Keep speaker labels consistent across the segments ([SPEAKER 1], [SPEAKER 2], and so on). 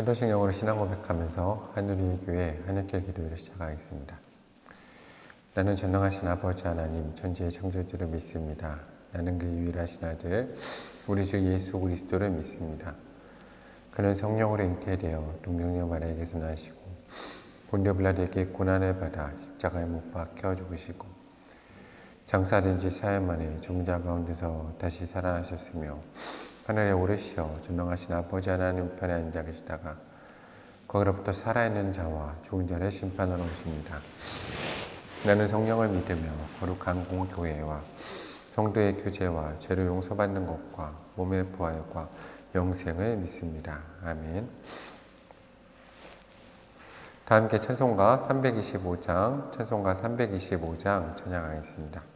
[SPEAKER 1] 사도신경으로 신앙 고백하면서 하늘의 교회 하늘길 기도를 시작하겠습니다. 나는 전능하신 아버지 하나님 천지의 창조주를 믿습니다. 나는 그 유일하신 아들 우리 주 예수 그리스도를 믿습니다. 그는 성령으로 잉태되어 동정녀 마리아에게서 나시고 본디오 빌라도에게 고난을 받아 십자가에 못 박혀 죽으시고 장사된 지 4일 만에 죽은 자 가운데서 다시 살아나셨으며 하늘에 오르시어 전능하신 아버지 하나님 편에 앉아 계시다가 거기로부터 살아있는 자와 죽은 자를 심판하러 오십니다. 나는 성령을 믿으며 거룩한 공교회와 성도의 교제와 죄를 용서받는 것과 몸의 부활과 영생을 믿습니다. 아멘. 다 함께 찬송가 325장 찬양하겠습니다.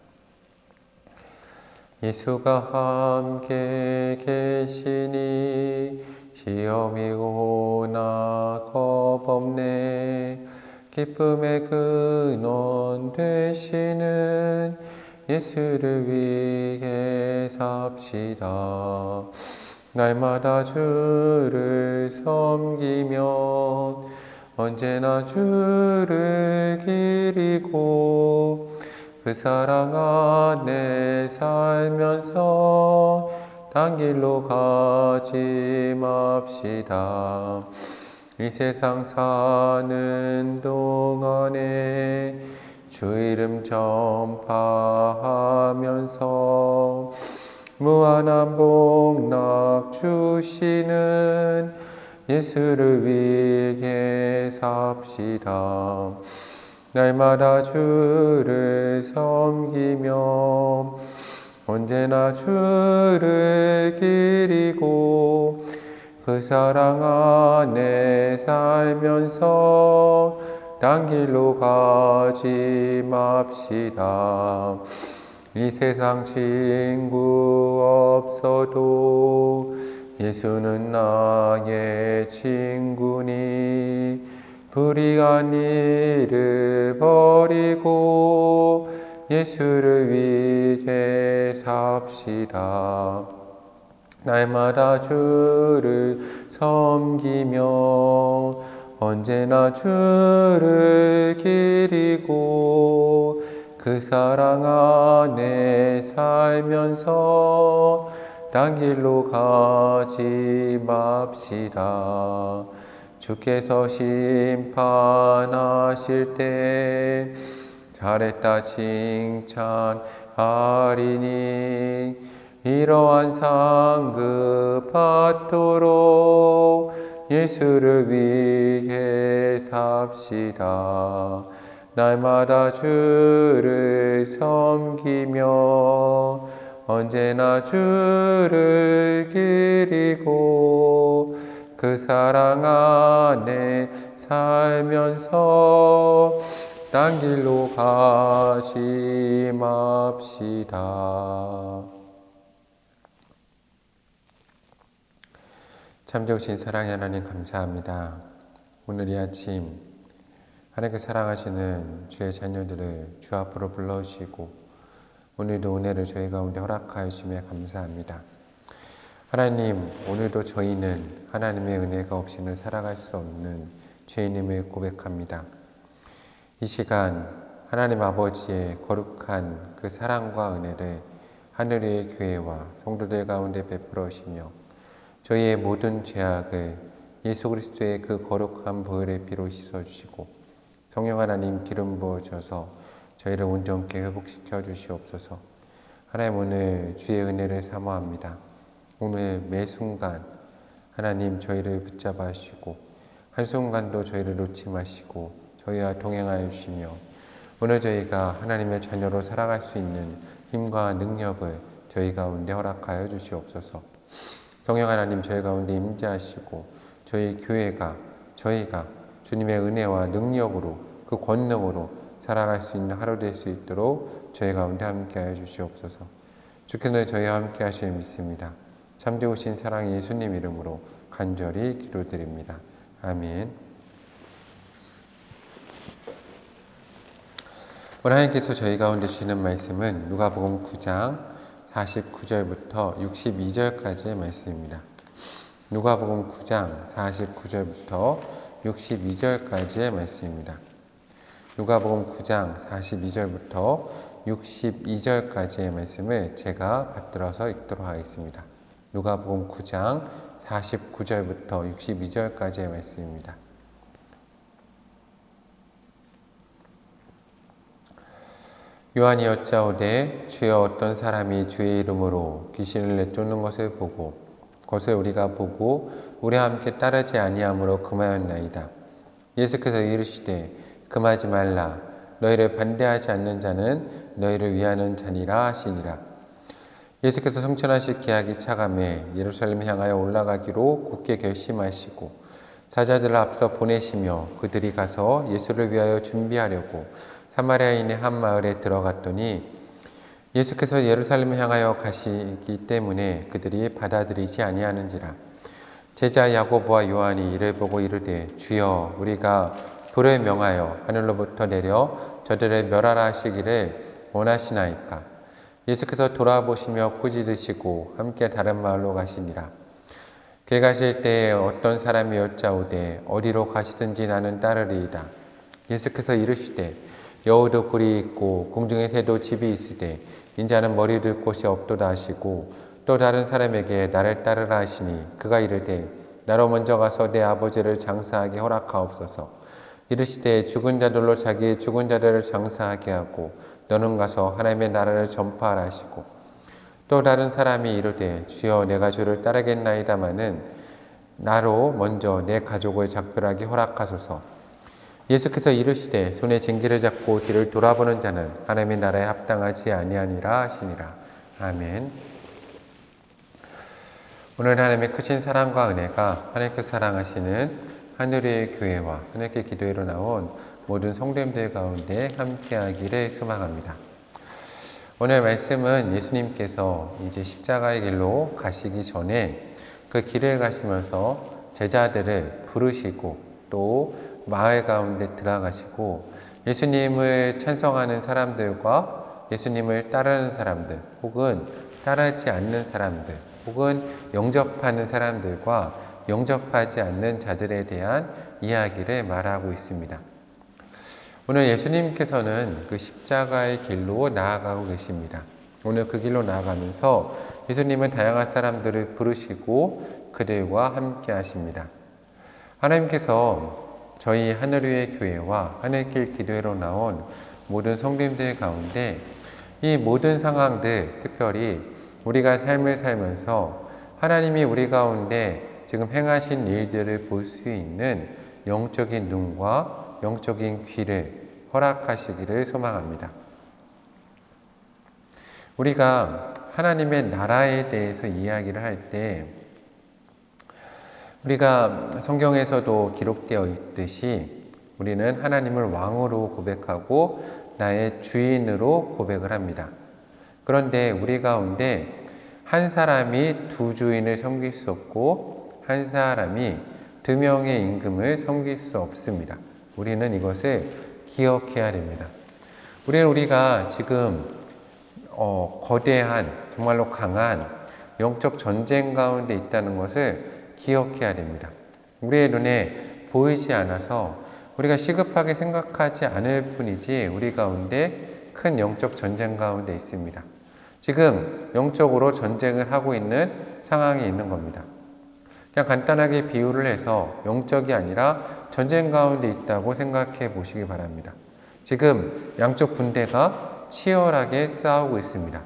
[SPEAKER 1] 예수가 함께 계시니 시험이 오나 겁없네. 기쁨의 근원 되시는 예수를 위해 삽시다. 날마다 주를 섬기며 언제나 주를 기리고 그 사랑 안에 살면서 딴 길로 가지 맙시다. 이 세상 사는 동안에 주 이름 전파하면서 무한한 복락 주시는 예수를 위해 삽시다. 날마다 주를 섬기며 언제나 주를 기리고 그 사랑 안에 살면서 딴 길로 가지 맙시다. 이 세상 친구 없어도 예수는 나의 친구니 불의한 일을 버리고 예수를 위해 삽시다. 날마다 주를 섬기며 언제나 주를 기리고 그 사랑 안에 살면서 딴 길로 가지 맙시다. 주께서 심판하실 때 잘했다 칭찬하리니 이러한 상급 받도록 예수를 위해 삽시다. 날마다 주를 섬기며 언제나 주를 기리고 그 사랑 안에 살면서 딴 길로 가지 맙시다. 참 좋으신 사랑의 하나님 감사합니다. 오늘 이 아침 하나님께 사랑하시는 주의 자녀들을 주 앞으로 불러주시고 오늘도 은혜를 저희 가운데 허락하여 주시며 감사합니다. 하나님, 오늘도 저희는 하나님의 은혜가 없이는 살아갈 수 없는 죄인임을 고백합니다. 이 시간 하나님 아버지의 거룩한 그 사랑과 은혜를 하늘의 교회와 성도들 가운데 베풀어 주시며 저희의 모든 죄악을 예수 그리스도의 그 거룩한 보혈의 피로 씻어주시고 성령 하나님 기름 부어주셔서 저희를 온전케 회복시켜 주시옵소서. 하나님, 오늘 주의 은혜를 사모합니다. 오늘 매 순간 하나님 저희를 붙잡아 주시고 한순간도 저희를 놓지 마시고 저희와 동행하여 주시며 오늘 저희가 하나님의 자녀로 살아갈 수 있는 힘과 능력을 저희 가운데 허락하여 주시옵소서. 성령 하나님 저희 가운데 임재하시고 저희 교회가 저희가 주님의 은혜와 능력으로 그 권능으로 살아갈 수 있는 하루 될 수 있도록 저희 가운데 함께하여 주시옵소서. 주께서 저희와 함께 하실 믿습니다. 참 좋으신 사랑의 예수님 이름으로 간절히 기도드립니다. 아멘. 오늘 하나님께서 저희 가운데 주시는 말씀은 누가복음 9장 49절부터 62절까지의 말씀입니다. 누가복음 9장 49절부터 62절까지의 말씀입니다. 누가복음 9장 42절부터 62절까지의 말씀을 제가 받들어서 읽도록 하겠습니다. 누가복음 9장 49절부터 62절까지의 말씀입니다. 요한이 여짜오되 주여 어떤 사람이 주의 이름으로 귀신을 내쫓는 것을 보고 그것을 우리가 보고 우리와 함께 따르지 아니하므로 금하였나이다. 예수께서 이르시되 금하지 말라. 너희를 반대하지 않는 자는 너희를 위하는 자니라 하시니라. 예수께서 성천하실 기약이 차감해 예루살렘 향하여 올라가기로 굳게 결심하시고 사자들을 앞서 보내시며 그들이 가서 예수를 위하여 준비하려고 사마리아인의 한 마을에 들어갔더니 예수께서 예루살렘 향하여 가시기 때문에 그들이 받아들이지 아니하는지라. 제자 야고보와 요한이 이를 보고 이르되 주여 우리가 불을 명하여 하늘로부터 내려 저들을 멸하라 하시기를 원하시나이까. 예수께서 돌아보시며 꾸짖으시고 함께 다른 마을로 가시니라. 그 가실 때에 어떤 사람이 여짜오되 어디로 가시든지 나는 따르리이다. 예수께서 이르시되 여우도 굴이 있고 공중의 새도 집이 있으되 인자는 머리 둘 곳이 없도다 하시고 또 다른 사람에게 나를 따르라 하시니 그가 이르되 나로 먼저 가서 내 아버지를 장사하게 허락하옵소서. 이르시되 죽은 자들로 자기의 죽은 자들을 장사하게 하고 너는 가서 하나님의 나라를 전파하라 하시고 또 다른 사람이 이르되 주여 내가 주를 따르겠나이다마는 나로 먼저 내 가족을 작별하게 허락하소서. 예수께서 이르시되 손에 쟁기를 잡고 뒤를 돌아보는 자는 하나님의 나라에 합당하지 아니하니라 하시니라. 아멘. 오늘 하나님의 크신 사랑과 은혜가 하나님께 사랑하시는 하늘의 교회와 하나님께 기도회로 나온 모든 성도님들 가운데 함께하기를 소망합니다. 오늘 말씀은 예수님께서 이제 십자가의 길로 가시기 전에 그 길을 가시면서 제자들을 부르시고 또 마을 가운데 들어가시고 예수님을 찬송하는 사람들과 예수님을 따르는 사람들 혹은 따르지 않는 사람들 혹은 영접하는 사람들과 영접하지 않는 자들에 대한 이야기를 말하고 있습니다. 오늘 예수님께서는 그 십자가의 길로 나아가고 계십니다. 오늘 그 길로 나아가면서 예수님은 다양한 사람들을 부르시고 그들과 함께 하십니다. 하나님께서 저희 하늘위의 교회와 하늘길 기도회로 나온 모든 성도님들 가운데 이 모든 상황들, 특별히 우리가 삶을 살면서 하나님이 우리 가운데 지금 행하신 일들을 볼 수 있는 영적인 눈과 영적인 귀를 허락하시기를 소망합니다. 우리가 하나님의 나라에 대해서 이야기를 할 때 우리가 성경에서도 기록되어 있듯이 우리는 하나님을 왕으로 고백하고 나의 주인으로 고백을 합니다. 그런데 우리 가운데 한 사람이 두 주인을 섬길 수 없고 한 사람이 두 명의 임금을 섬길 수 없습니다. 우리는 이것을 기억해야 됩니다. 우리가 지금 거대한 정말로 강한 영적 전쟁 가운데 있다는 것을 기억해야 됩니다. 우리의 눈에 보이지 않아서 우리가 시급하게 생각하지 않을 뿐이지 우리 가운데 큰 영적 전쟁 가운데 있습니다. 지금 영적으로 전쟁을 하고 있는 상황이 있는 겁니다. 그냥 간단하게 비유를 해서 영적이 아니라 전쟁 가운데 있다고 생각해 보시기 바랍니다. 지금 양쪽 군대가 치열하게 싸우고 있습니다.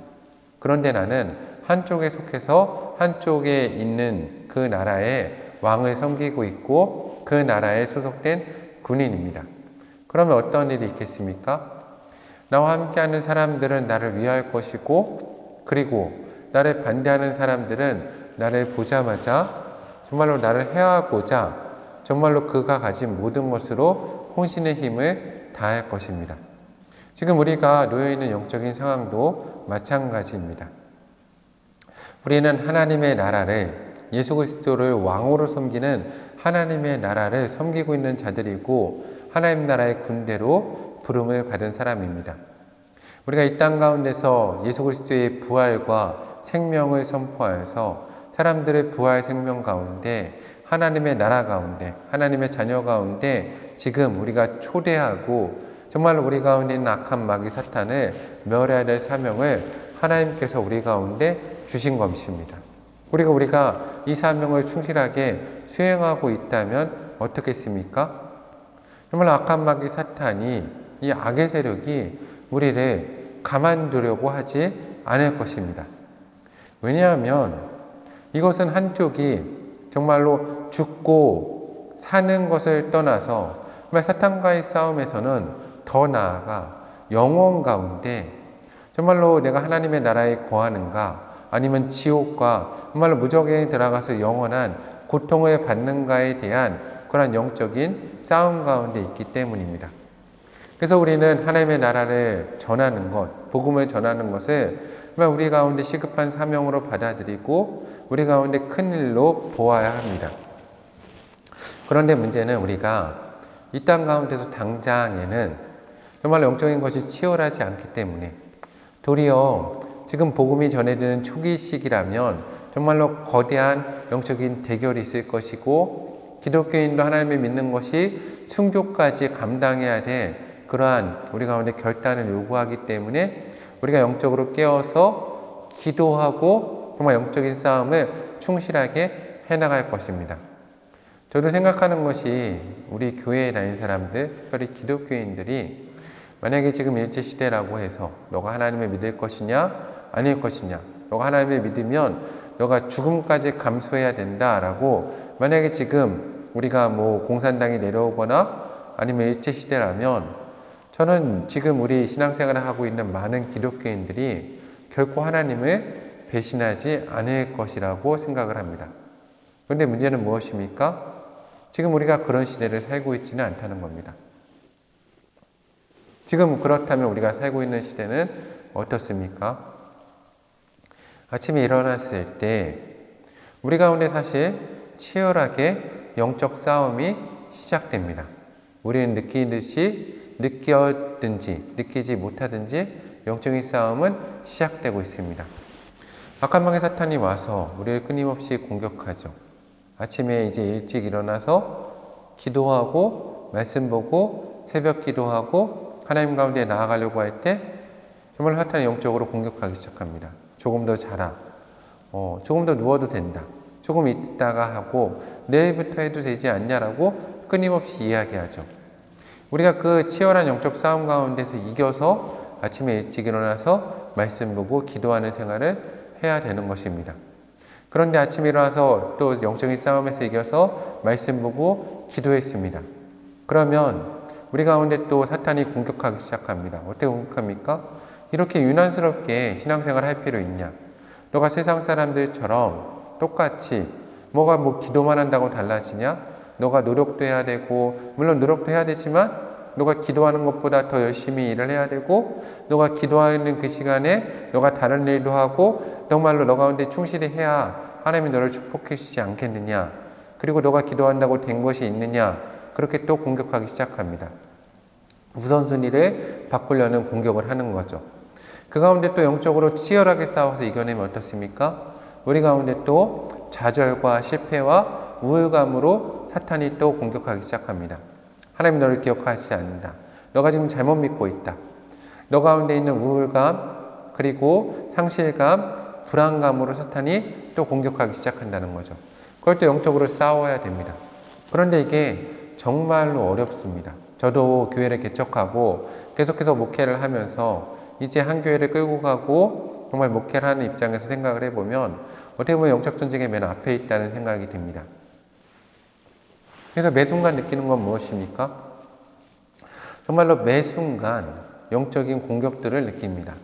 [SPEAKER 1] 그런데 나는 한쪽에 속해서 한쪽에 있는 그 나라의 왕을 섬기고 있고 그 나라에 소속된 군인입니다. 그러면 어떤 일이 있겠습니까? 나와 함께하는 사람들은 나를 위할 것이고 그리고 나를 반대하는 사람들은 나를 보자마자 정말로 나를 해하고자 정말로 그가 가진 모든 것으로 혼신의 힘을 다할 것입니다. 지금 우리가 놓여있는 영적인 상황도 마찬가지입니다. 우리는 하나님의 나라를 예수 그리스도를 왕으로 섬기는 하나님의 나라를 섬기고 있는 자들이고 하나님 나라의 군대로 부름을 받은 사람입니다. 우리가 이 땅 가운데서 예수 그리스도의 부활과 생명을 선포하여서 사람들의 부활 생명 가운데, 하나님의 나라 가운데, 하나님의 자녀 가운데 지금 우리가 초대하고 정말로 우리 가운데 있는 악한 마귀 사탄을 멸해야 될 사명을 하나님께서 우리 가운데 주신 것입니다. 우리가 이 사명을 충실하게 수행하고 있다면 어떻겠습니까? 정말 악한 마귀 사탄이, 이 악의 세력이 우리를 가만두려고 하지 않을 것입니다. 왜냐하면 이것은 한쪽이 정말로 죽고 사는 것을 떠나서 정말 사탄과의 싸움에서는 더 나아가 영혼 가운데 정말로 내가 하나님의 나라에 거하는가, 아니면 지옥과 정말로 무적에 들어가서 영원한 고통을 받는가에 대한 그런 영적인 싸움 가운데 있기 때문입니다. 그래서 우리는 하나님의 나라를 전하는 것, 복음을 전하는 것을 정말 우리 가운데 시급한 사명으로 받아들이고 우리 가운데 큰 일로 보아야 합니다. 그런데 문제는 우리가 이 땅 가운데서 당장에는 정말 영적인 것이 치열하지 않기 때문에, 도리어 지금 복음이 전해지는 초기 시기라면 정말로 거대한 영적인 대결이 있을 것이고, 기독교인도 하나님을 믿는 것이 순교까지 감당해야 될 그러한 우리 가운데 결단을 요구하기 때문에 우리가 영적으로 깨어서 기도하고 정말 영적인 싸움을 충실하게 해나갈 것입니다. 저도 생각하는 것이 우리 교회에 다니는 사람들, 특별히 기독교인들이 만약에 지금 일제시대라고 해서 너가 하나님을 믿을 것이냐 아닐 것이냐, 너가 하나님을 믿으면 너가 죽음까지 감수해야 된다라고, 만약에 지금 우리가 공산당이 내려오거나 아니면 일제시대라면 저는 지금 우리 신앙생활을 하고 있는 많은 기독교인들이 결코 하나님을 배신하지 않을 것이라고 생각을 합니다. 그런데 문제는 무엇입니까? 지금 우리가 그런 시대를 살고 있지는 않다는 겁니다. 지금 그렇다면 우리가 살고 있는 시대는 어떻습니까? 아침에 일어났을 때 우리 가운데 사실 치열하게 영적 싸움이 시작됩니다. 우리는 느꼈든지 느끼지 못하든지 영적인 싸움은 시작되고 있습니다. 악한 마귀 사탄이 와서 우리를 끊임없이 공격하죠. 아침에 이제 일찍 일어나서 기도하고 말씀 보고 새벽 기도하고 하나님 가운데 나아가려고 할 때 정말 사탄이 영적으로 공격하기 시작합니다. 조금 더 자라, 조금 더 누워도 된다, 조금 있다가 하고 내일부터 해도 되지 않냐라고 끊임없이 이야기하죠. 우리가 그 치열한 영적 싸움 가운데서 이겨서 아침에 일찍 일어나서 말씀 보고 기도하는 생활을 해야 되는 것입니다. 그런데 아침에 일어나서 또 영적인 싸움에서 이겨서 말씀 보고 기도했습니다. 그러면 우리 가운데 또 사탄이 공격하기 시작합니다. 어떻게 공격합니까? 이렇게 유난스럽게 신앙생활 할 필요 있냐? 너가 세상 사람들처럼 똑같이 기도만 한다고 달라지냐? 너가 노력도 해야 되고, 물론 노력도 해야 되지만 너가 기도하는 것보다 더 열심히 일을 해야 되고, 너가 기도하는 그 시간에 너가 다른 일도 하고 정말로 너 가운데 충실히 해야 하나님이 너를 축복해 주시지 않겠느냐? 그리고 너가 기도한다고 된 것이 있느냐? 그렇게 또 공격하기 시작합니다. 우선순위를 바꾸려는 공격을 하는 거죠. 그 가운데 또 영적으로 치열하게 싸워서 이겨내면 어떻습니까? 우리 가운데 또 좌절과 실패와 우울감으로 사탄이 또 공격하기 시작합니다. 하나님 너를 기억하지 않는다. 너가 지금 잘못 믿고 있다. 너 가운데 있는 우울감, 그리고 상실감, 불안감으로 사탄이 또 공격하기 시작한다는 거죠. 그럴 때 영적으로 싸워야 됩니다. 그런데 이게 정말로 어렵습니다. 저도 교회를 개척하고 계속해서 목회를 하면서 이제 한 교회를 끌고 가고 정말 목회를 하는 입장에서 생각을 해보면 어떻게 보면 영적 전쟁의 맨 앞에 있다는 생각이 듭니다. 그래서 매 순간 느끼는 건 무엇입니까? 정말로 매 순간 영적인 공격들을 느낍니다.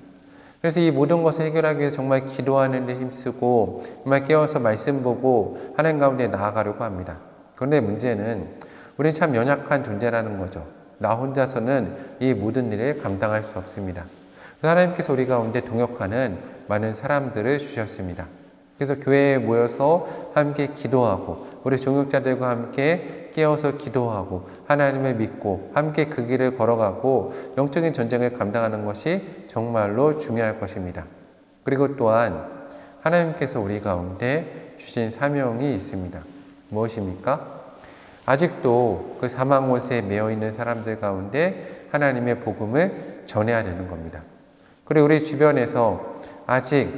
[SPEAKER 1] 그래서 이 모든 것을 해결하기 위해서 정말 기도하는 데 힘쓰고 정말 깨어서 말씀 보고 하나님 가운데 나아가려고 합니다. 그런데 문제는 우리는 참 연약한 존재라는 거죠. 나 혼자서는 이 모든 일을 감당할 수 없습니다. 그래서 하나님께서 우리 가운데 동역하는 많은 사람들을 주셨습니다. 그래서 교회에 모여서 함께 기도하고 우리 종역자들과 함께 깨어서 기도하고 하나님을 믿고 함께 그 길을 걸어가고 영적인 전쟁을 감당하는 것이 정말로 중요할 것입니다. 그리고 또한 하나님께서 우리 가운데 주신 사명이 있습니다. 무엇입니까? 아직도 그 사망 못에 매여 있는 사람들 가운데 하나님의 복음을 전해야 되는 겁니다. 그리고 우리 주변에서 아직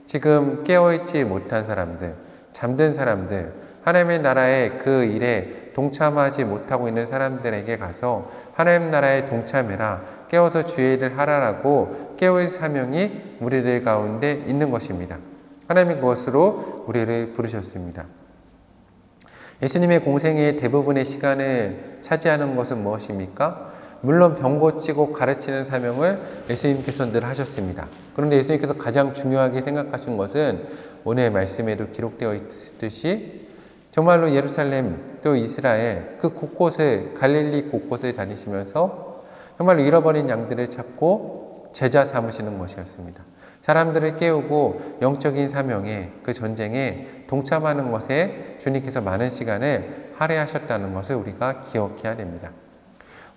[SPEAKER 1] 지금 깨어있지 못한 사람들, 잠든 사람들, 하나님의 나라의 그 일에 동참하지 못하고 있는 사람들에게 가서 하나님 나라에 동참해라, 깨어서 주의 일을 하라라고 깨어있을 사명이 우리들 가운데 있는 것입니다. 하나님이 그것으로 우리를 부르셨습니다. 예수님의 공생의 대부분의 시간을 차지하는 것은 무엇입니까? 물론 병 고치고 가르치는 사명을 예수님께서 늘 하셨습니다. 그런데 예수님께서 가장 중요하게 생각하신 것은 오늘 말씀에도 기록되어 있듯이 정말로 예루살렘 또 이스라엘 그 곳곳을 갈릴리 곳곳을 다니시면서 정말로 잃어버린 양들을 찾고 제자 삼으시는 것이었습니다. 사람들을 깨우고 영적인 사명에 그 전쟁에 동참하는 것에 주님께서 많은 시간을 할애하셨다는 것을 우리가 기억해야 됩니다.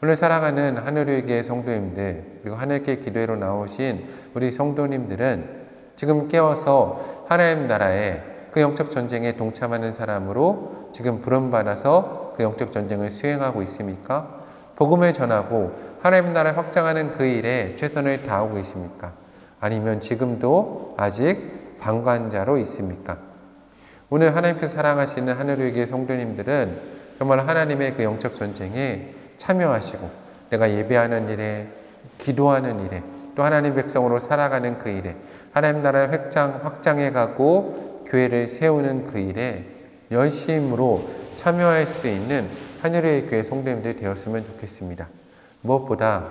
[SPEAKER 1] 오늘 사랑하는 하늘교회 성도님들 그리고 하늘교회 기도회로 나오신 우리 성도님들은 지금 깨어서 하나님 나라에 그 영적 전쟁에 동참하는 사람으로 지금 부름받아서 그 영적 전쟁을 수행하고 있습니까? 복음을 전하고 하나님 나라를 확장하는 그 일에 최선을 다하고 계십니까? 아니면 지금도 아직 방관자로 있습니까? 오늘 하나님께서 사랑하시는 하늘교회 성도님들은 정말 하나님의 그 영적 전쟁에 참여하시고 내가 예배하는 일에, 기도하는 일에, 또 하나님 백성으로 살아가는 그 일에, 하나님 나라를 확장해가고 교회를 세우는 그 일에 열심으로 참여할 수 있는 하늘의 교회 성도님들이 되었으면 좋겠습니다. 무엇보다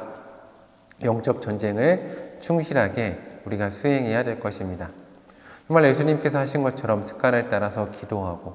[SPEAKER 1] 영적 전쟁을 충실하게 우리가 수행해야 될 것입니다. 정말 예수님께서 하신 것처럼 습관을 따라서 기도하고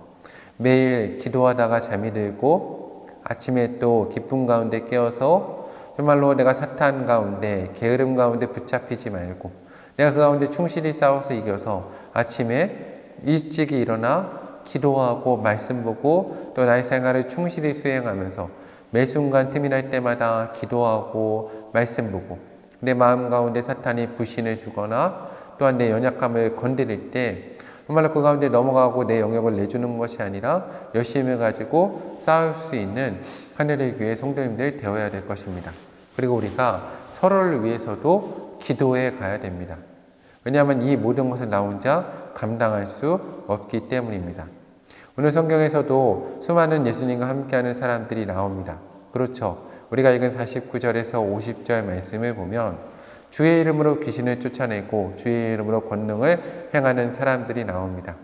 [SPEAKER 1] 매일 기도하다가 잠이 들고 아침에 또 기쁨 가운데 깨어서 정말로 내가 사탄 가운데 게으름 가운데 붙잡히지 말고 내가 그 가운데 충실히 싸워서 이겨서 아침에 일찍이 일어나 기도하고 말씀 보고 또 나의 생활을 충실히 수행하면서 매 순간 틈이 날 때마다 기도하고 말씀 보고 내 마음 가운데 사탄이 불신을 주거나 또한 내 연약함을 건드릴 때 정말로 그 가운데 넘어가고 내 영역을 내주는 것이 아니라 열심을 가지고 싸울 수 있는 하늘의 교회 성도님들 되어야 될 것입니다. 그리고 우리가 서로를 위해서도 기도해 가야 됩니다. 왜냐하면 이 모든 것을 나 혼자 감당할 수 없기 때문입니다. 오늘 성경에서도 수많은 예수님과 함께하는 사람들이 나옵니다. 그렇죠. 우리가 읽은 49절에서 50절 말씀을 보면 주의 이름으로 귀신을 쫓아내고 주의 이름으로 권능을 행하는 사람들이 나옵니다.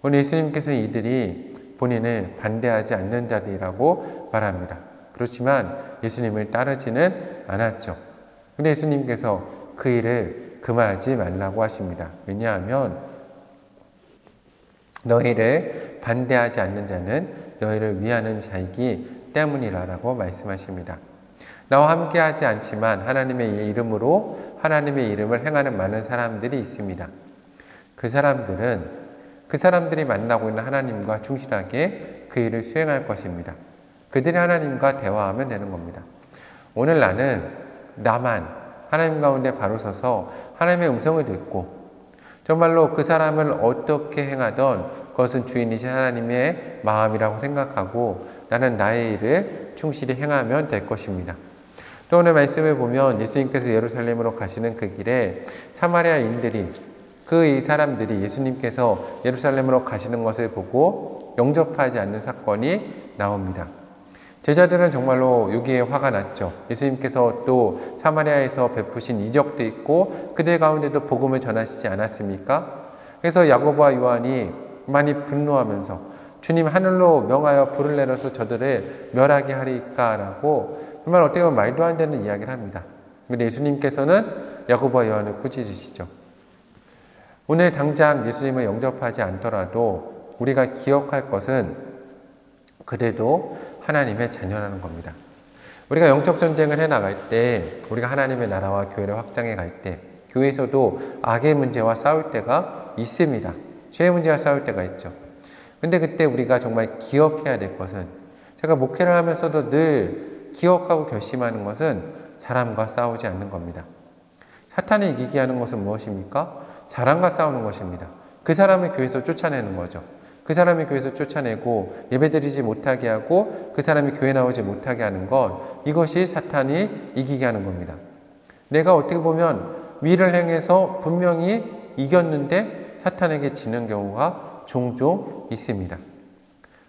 [SPEAKER 1] 오늘 예수님께서 이들이 본인을 반대하지 않는 자들이라고 말합니다. 그렇지만 예수님을 따르지는 않았죠. 근데 예수님께서 그 일을 금하지 말라고 하십니다. 왜냐하면 너희를 반대하지 않는 자는 너희를 위하는 자이기 때문이라고 말씀하십니다. 나와 함께하지 않지만 하나님의 이름으로 하나님의 이름을 행하는 많은 사람들이 있습니다. 그 사람들이 만나고 있는 하나님과 충실하게 그 일을 수행할 것입니다. 그들이 하나님과 대화하면 되는 겁니다. 오늘 나만 하나님 가운데 바로 서서 하나님의 음성을 듣고 정말로 그 사람을 어떻게 행하던 그것은 주인이신 하나님의 마음이라고 생각하고 나는 나의 일을 충실히 행하면 될 것입니다. 또 오늘 말씀을 보면 예수님께서 예루살렘으로 가시는 그 길에 사마리아인들이 이 사람들이 예수님께서 예루살렘으로 가시는 것을 보고 영접하지 않는 사건이 나옵니다. 제자들은 정말로 여기에 화가 났죠. 예수님께서 또 사마리아에서 베푸신 이적도 있고 그들 가운데도 복음을 전하시지 않았습니까? 그래서 야고보와 요한이 많이 분노하면서 주님 하늘로 명하여 불을 내려서 저들을 멸하게 하리까라고 정말 어떻게 보면 말도 안 되는 이야기를 합니다. 그런데 예수님께서는 야고보와 요한을 꾸짖으시죠. 오늘 당장 예수님을 영접하지 않더라도 우리가 기억할 것은 그래도 하나님의 자녀라는 겁니다. 우리가 영적 전쟁을 해나갈 때 우리가 하나님의 나라와 교회를 확장해 갈 때 교회에서도 악의 문제와 싸울 때가 있습니다. 죄의 문제와 싸울 때가 있죠. 근데 그때 우리가 정말 기억해야 될 것은 제가 목회를 하면서도 늘 기억하고 결심하는 것은 사람과 싸우지 않는 겁니다. 사탄이 이기게 하는 것은 무엇입니까? 사람과 싸우는 것입니다. 그 사람을 교회에서 쫓아내는 거죠. 그 사람이 교회에서 쫓아내고 예배드리지 못하게 하고 그 사람이 교회 나오지 못하게 하는 것, 이것이 사탄이 이기게 하는 겁니다. 내가 어떻게 보면 위를 행해서 분명히 이겼는데 사탄에게 지는 경우가 종종 있습니다.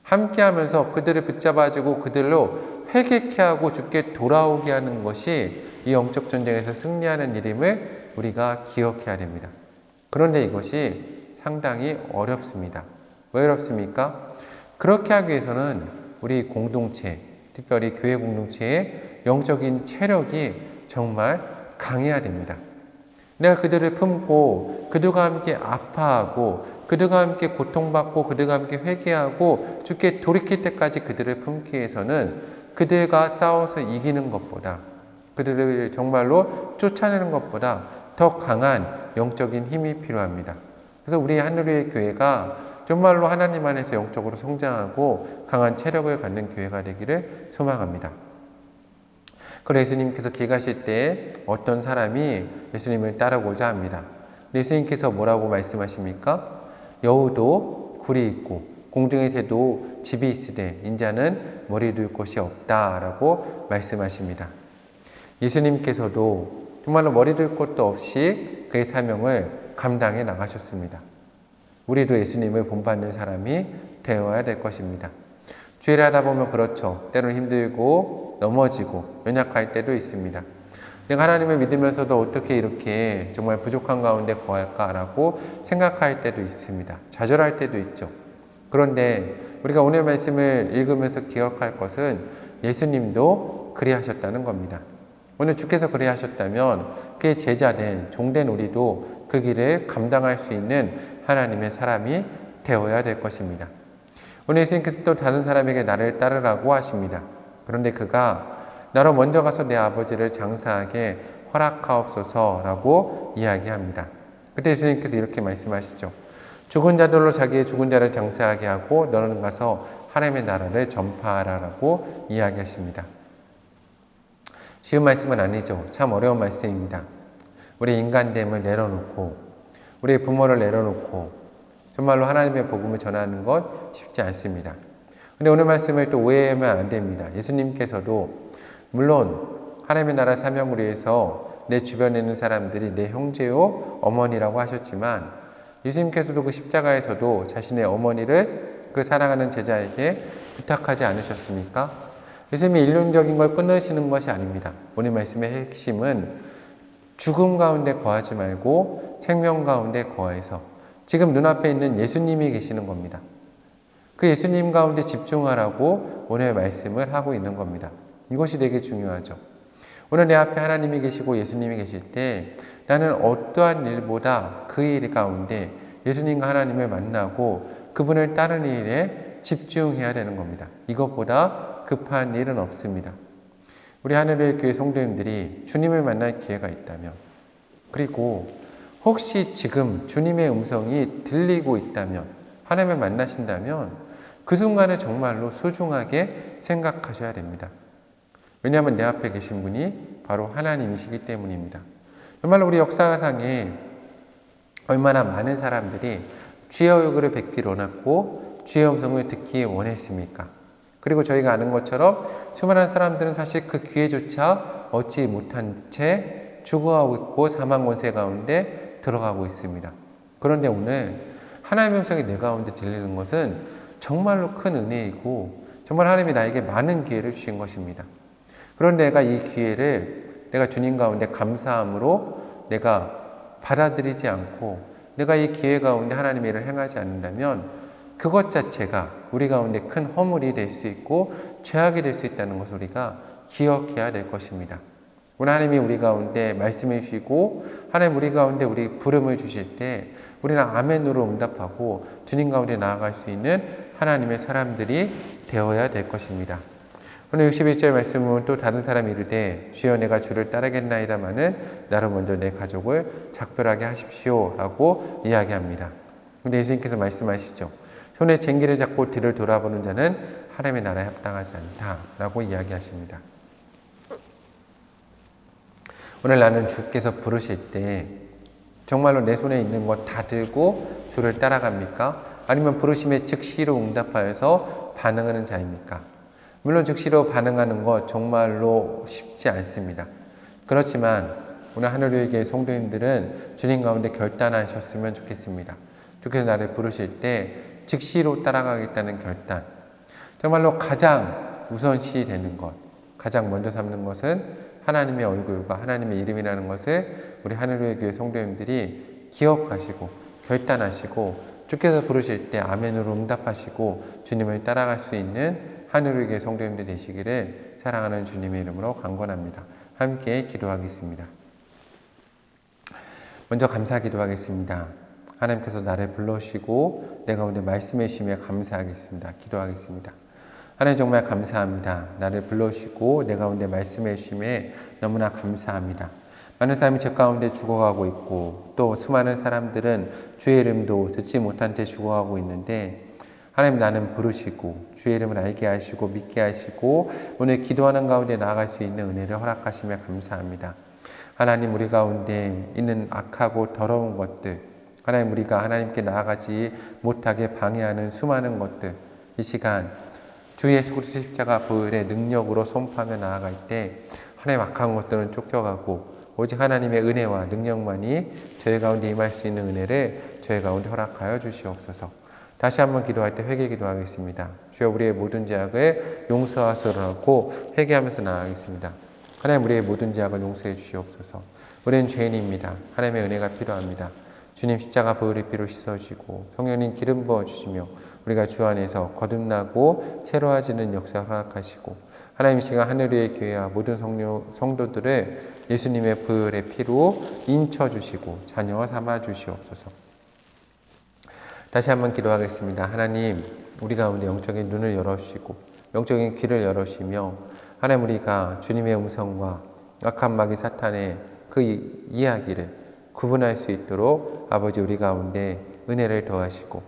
[SPEAKER 1] 함께하면서 그들을 붙잡아주고 그들로 회개케 하고 주께 돌아오게 하는 것이 이 영적 전쟁에서 승리하는 일임을 우리가 기억해야 됩니다. 그런데 이것이 상당히 어렵습니다. 왜 어렵습니까? 그렇게 하기 위해서는 우리 공동체, 특별히 교회 공동체의 영적인 체력이 정말 강해야 됩니다. 내가 그들을 품고 그들과 함께 아파하고 그들과 함께 고통받고 그들과 함께 회개하고 주께 돌이킬 때까지 그들을 품기 위해서는 그들과 싸워서 이기는 것보다, 그들을 정말로 쫓아내는 것보다 더 강한 영적인 힘이 필요합니다. 그래서 우리 하늘의 교회가 정말로 하나님 안에서 영적으로 성장하고 강한 체력을 갖는 교회가 되기를 소망합니다. 그래서 예수님께서 길 가실 때 어떤 사람이 예수님을 따르고자 합니다. 예수님께서 뭐라고 말씀하십니까? 여우도 굴이 있고 공중의 새도 집이 있으되 인자는 머리 둘 곳이 없다라고 말씀하십니다. 예수님께서도 정말로 머리 둘 곳도 없이 그의 사명을 감당해 나가셨습니다. 우리도 예수님을 본받는 사람이 되어야 될 것입니다. 죄를 하다 보면 그렇죠. 때로는 힘들고 넘어지고 연약할 때도 있습니다. 내가 하나님을 믿으면서도 어떻게 이렇게 정말 부족한 가운데 거할까라고 생각할 때도 있습니다. 좌절할 때도 있죠. 그런데 우리가 오늘 말씀을 읽으면서 기억할 것은 예수님도 그리하셨다는 겁니다. 오늘 주께서 그리하셨다면 그의 제자된 종된 우리도 그 길을 감당할 수 있는 하나님의 사람이 되어야 될 것입니다. 오늘 예수님께서 또 다른 사람에게 나를 따르라고 하십니다. 그런데 그가 나로 먼저 가서 내 아버지를 장사하게 허락하옵소서라고 이야기합니다. 그때 예수님께서 이렇게 말씀하시죠. 죽은 자들로 자기의 죽은 자를 장사하게 하고 너는 가서 하나님의 나라를 전파하라라고 이야기하십니다. 쉬운 말씀은 아니죠. 참 어려운 말씀입니다. 우리 인간됨을 내려놓고 우리의 부모를 내려놓고 정말로 하나님의 복음을 전하는 것 쉽지 않습니다. 근데 오늘 말씀을 또 오해하면 안 됩니다. 예수님께서도 물론 하나님의 나라 사명을 위해서 내 주변에 있는 사람들이 내 형제요 어머니라고 하셨지만 예수님께서도 그 십자가에서도 자신의 어머니를 그 사랑하는 제자에게 부탁하지 않으셨습니까? 예수님이 일륜적인 걸 끊으시는 것이 아닙니다. 오늘 말씀의 핵심은 죽음 가운데 거하지 말고 생명 가운데 거해서 지금 눈앞에 있는 예수님이 계시는 겁니다. 그 예수님 가운데 집중하라고 오늘 말씀을 하고 있는 겁니다. 이것이 되게 중요하죠. 오늘 내 앞에 하나님이 계시고 예수님이 계실 때 나는 어떠한 일보다 그 일 가운데 예수님과 하나님을 만나고 그분을 따르는 일에 집중해야 되는 겁니다. 이것보다 급한 일은 없습니다. 우리 하늘의 교회 성도님들이 주님을 만날 기회가 있다면, 그리고 혹시 지금 주님의 음성이 들리고 있다면, 하나님을 만나신다면 그 순간을 정말로 소중하게 생각하셔야 됩니다. 왜냐하면 내 앞에 계신 분이 바로 하나님이시기 때문입니다. 정말로 우리 역사상에 얼마나 많은 사람들이 주의 얼굴을 뵙기를 원했고 주의 음성을 듣기 원했습니까? 그리고 저희가 아는 것처럼 수많은 사람들은 사실 그 기회조차 얻지 못한 채 죽어가고 있고 사망 권세 가운데 들어가고 있습니다. 그런데 오늘 하나님의 음성이 내 가운데 들리는 것은 정말로 큰 은혜이고 정말 하나님이 나에게 많은 기회를 주신 것입니다. 그런데 내가 이 기회를 내가 주님 가운데 감사함으로 내가 받아들이지 않고 내가 이 기회 가운데 하나님의 일을 행하지 않는다면 그것 자체가 우리 가운데 큰 허물이 될 수 있고 죄악이 될 수 있다는 것을 우리가 기억해야 될 것입니다. 오늘 하나님이 우리 가운데 말씀해 주시고 하나님 우리 가운데 우리 부름을 주실 때 우리는 아멘으로 응답하고 주님 가운데 나아갈 수 있는 하나님의 사람들이 되어야 될 것입니다. 오늘 61절 말씀은 또 다른 사람이 이르되 주여 내가 주를 따르겠나이다마는 나로 먼저 내 가족을 작별하게 하십시오 라고 이야기합니다. 그런데 예수님께서 말씀하시죠. 손에 쟁기를 잡고 뒤를 돌아보는 자는 하나님의 나라에 합당하지 않다 라고 이야기하십니다. 오늘 나는 주께서 부르실 때 정말로 내 손에 있는 것 다 들고 주를 따라갑니까? 아니면 부르심에 즉시로 응답하여서 반응하는 자입니까? 물론 즉시로 반응하는 것 정말로 쉽지 않습니다. 그렇지만 오늘 하늘의 교회 성도님들은 주님 가운데 결단하셨으면 좋겠습니다. 주께서 나를 부르실 때 즉시로 따라가겠다는 결단. 정말로 가장 우선시 되는 것, 가장 먼저 삼는 것은 하나님의 얼굴과 하나님의 이름이라는 것을 우리 하늘의 교회 성도님들이 기억하시고 결단하시고 주께서 부르실 때 아멘으로 응답하시고 주님을 따라갈 수 있는 하늘의 교회 성도님들 되시기를 사랑하는 주님의 이름으로 간구합니다. 함께 기도하겠습니다. 먼저 감사 기도하겠습니다. 하나님께서 나를 불러주시고 내 가운데 말씀해 주심에 감사하겠습니다. 기도하겠습니다. 하나님 정말 감사합니다. 나를 불러주시고 내 가운데 말씀해 주심에 너무나 감사합니다. 많은 사람이 제 가운데 죽어가고 있고 또 수많은 사람들은 주의 이름도 듣지 못한 채 죽어가고 있는데 하나님 나는 부르시고 주의 이름을 알게 하시고 믿게 하시고 오늘 기도하는 가운데 나아갈 수 있는 은혜를 허락하시며 감사합니다. 하나님 우리 가운데 있는 악하고 더러운 것들 하나님 우리가 하나님께 나아가지 못하게 방해하는 수많은 것들 이 시간 주 예수 그리스도 십자가 보혈의 능력으로 선포하며 나아갈 때 하나님 악한 것들은 쫓겨가고 오직 하나님의 은혜와 능력만이 저희 가운데 임할 수 있는 은혜를 저희 가운데 허락하여 주시옵소서. 다시 한번 기도할 때 회개 기도하겠습니다. 주여 우리의 모든 죄악을 용서하소서라고 회개하면서 나아가겠습니다. 하나님 우리의 모든 죄악을 용서해 주시옵소서. 우리는 죄인입니다. 하나님의 은혜가 필요합니다. 주님 십자가 보혈의 피로 씻어주시고 성령님 기름 부어주시며 우리가 주 안에서 거듭나고 새로워지는 역사 허락하시고 하나님 시간 하늘의 교회와 모든 성도들을 예수님의 보혈의 피로 인쳐주시고 자녀 삼아 주시옵소서. 다시 한번 기도하겠습니다. 하나님 우리 가운데 영적인 눈을 열어주시고 영적인 귀를 열어주시며 하나님 우리가 주님의 음성과 악한 마귀 사탄의 그 이야기를 구분할 수 있도록 아버지 우리 가운데 은혜를 더하시고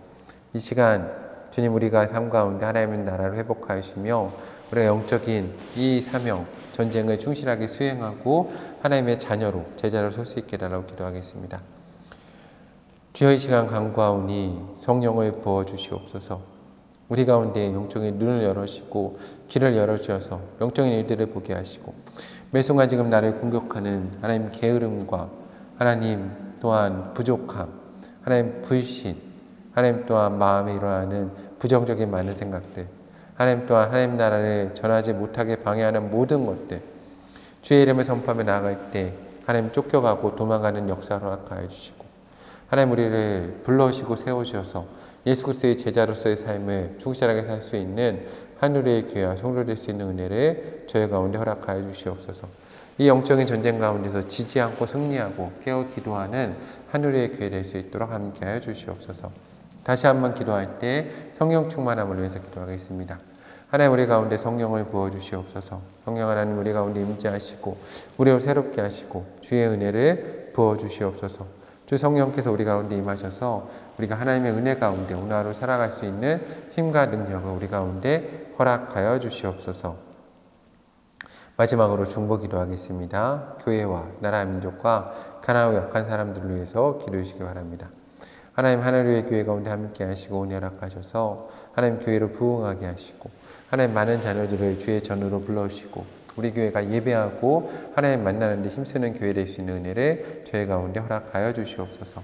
[SPEAKER 1] 이 시간 주님 우리가 삶 가운데 하나님의 나라를 회복하시며 우리가 영적인 이 사명 전쟁을 충실하게 수행하고 하나님의 자녀로 제자로 설 수 있게 달라고 기도하겠습니다. 주여 이 시간 간구하오니 성령을 부어주시옵소서. 우리 가운데 영적인 눈을 열어주시고 귀를 열어주셔서 영적인 일들을 보게 하시고 매 순간 지금 나를 공격하는 하나님 게으름과 하나님 또한 부족함, 하나님 불신, 하나님 또한 마음에 일어나는 부정적인 많은 생각들, 하나님 또한 하나님 나라를 전하지 못하게 방해하는 모든 것들, 주의 이름을 선포하며 나아갈 때 하나님 쫓겨가고 도망가는 역사를 허락하여 주시고 하나님 우리를 불러오시고 세우셔서 예수 그리스도의 제자로서의 삶을 충실하게 살 수 있는 하늘의 교회와 성도 될 수 있는 은혜를 저희 가운데 허락하여 주시옵소서. 이 영적인 전쟁 가운데서 지지 않고 승리하고 깨어 기도하는 하늘의 교회 될 수 있도록 함께하여 주시옵소서. 다시 한번 기도할 때 성령 충만함을 위해서 기도하겠습니다. 하나님 우리 가운데 성령을 부어주시옵소서. 성령 하나님 우리 가운데 임재하시고 우리를 새롭게 하시고 주의 은혜를 부어주시옵소서. 주 성령께서 우리 가운데 임하셔서 우리가 하나님의 은혜 가운데 오늘 하루 살아갈 수 있는 힘과 능력을 우리 가운데 허락하여 주시옵소서. 마지막으로 중보 기도하겠습니다. 교회와 나라 민족과 가난하고 약한 사람들을 위해서 기도해 주시기 바랍니다. 하나님 하늘의 교회 가운데 함께 하시고 은혜 허락하셔서 하나님 교회로 부흥하게 하시고 하나님 많은 자녀들을 주의 전으로 불러오시고 우리 교회가 예배하고 하나님 만나는 데 힘쓰는 교회 될 수 있는 은혜를 저희 가운데 허락하여 주시옵소서.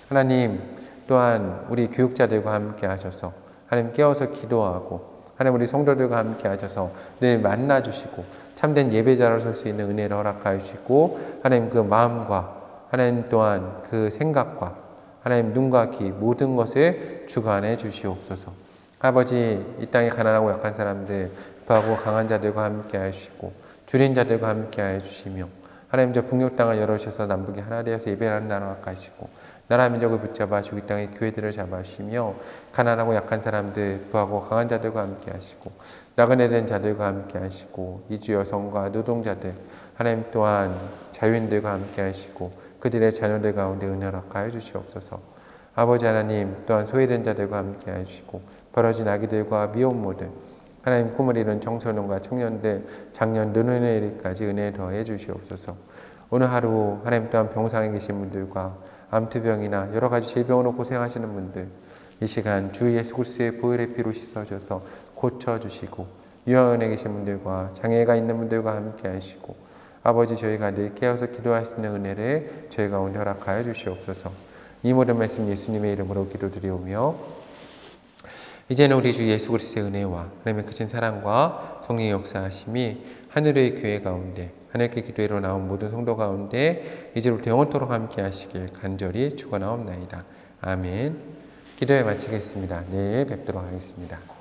[SPEAKER 1] 하나님 또한 우리 교육자들과 함께 하셔서 하나님 깨어서 기도하고 하나님 우리 성도들과 함께 하셔서 늘 만나 주시고 참된 예배자로 설 수 있는 은혜를 허락하여 주시고 하나님 그 마음과 하나님 또한 그 생각과 하나님 눈과 귀 모든 것을 주관해 주시옵소서. 아버지 이 땅에 가난하고 약한 사람들 부하고 강한 자들과 함께 하시고 줄인 자들과 함께 해 주시며 하나님 저 북녘 땅을 열어주셔서 남북이 하나 되어서 예배하는 나라 하시고 나라 민족을 붙잡아 주고 이 땅의 교회들을 잡아주시며 가난하고 약한 사람들 부하고 강한 자들과 함께 하시고 나그네 된 자들과 함께 하시고 이주 여성과 노동자들 하나님 또한 자유인들과 함께 하시고 그들의 자녀들 가운데 은혜 허락하여 주시옵소서. 아버지 하나님 또한 소외된 자들과 함께 하시고 벌어진 아기들과 미혼모들 하나님 꿈을 이룬 청소년과 청년들 작년 노년의 일까지 은혜 더해 주시옵소서. 오늘 하루 하나님 또한 병상에 계신 분들과 암투병이나 여러 가지 질병으로 고생하시는 분들 이 시간 주 예수 그리스도의 보혈의 피로 씻어줘서 고쳐주시고 유아원에 계신 분들과 장애가 있는 분들과 함께 하시고 아버지 저희가 늘 깨어서 기도할 수 있는 은혜를 저희 가운데 허락하여 주시옵소서. 이 모든 말씀 예수님의 이름으로 기도드리오며 이제는 우리 주 예수 그리스도의 은혜와 하나님의 크신 사랑과 성령의 역사하심이 하늘의 교회 가운데 하나님께 기도회로 나온 모든 성도 가운데 이제부터 영원토록 함께 하시길 간절히 축원하옵나이다. 아멘. 기도회 마치겠습니다. 내일 뵙도록 하겠습니다.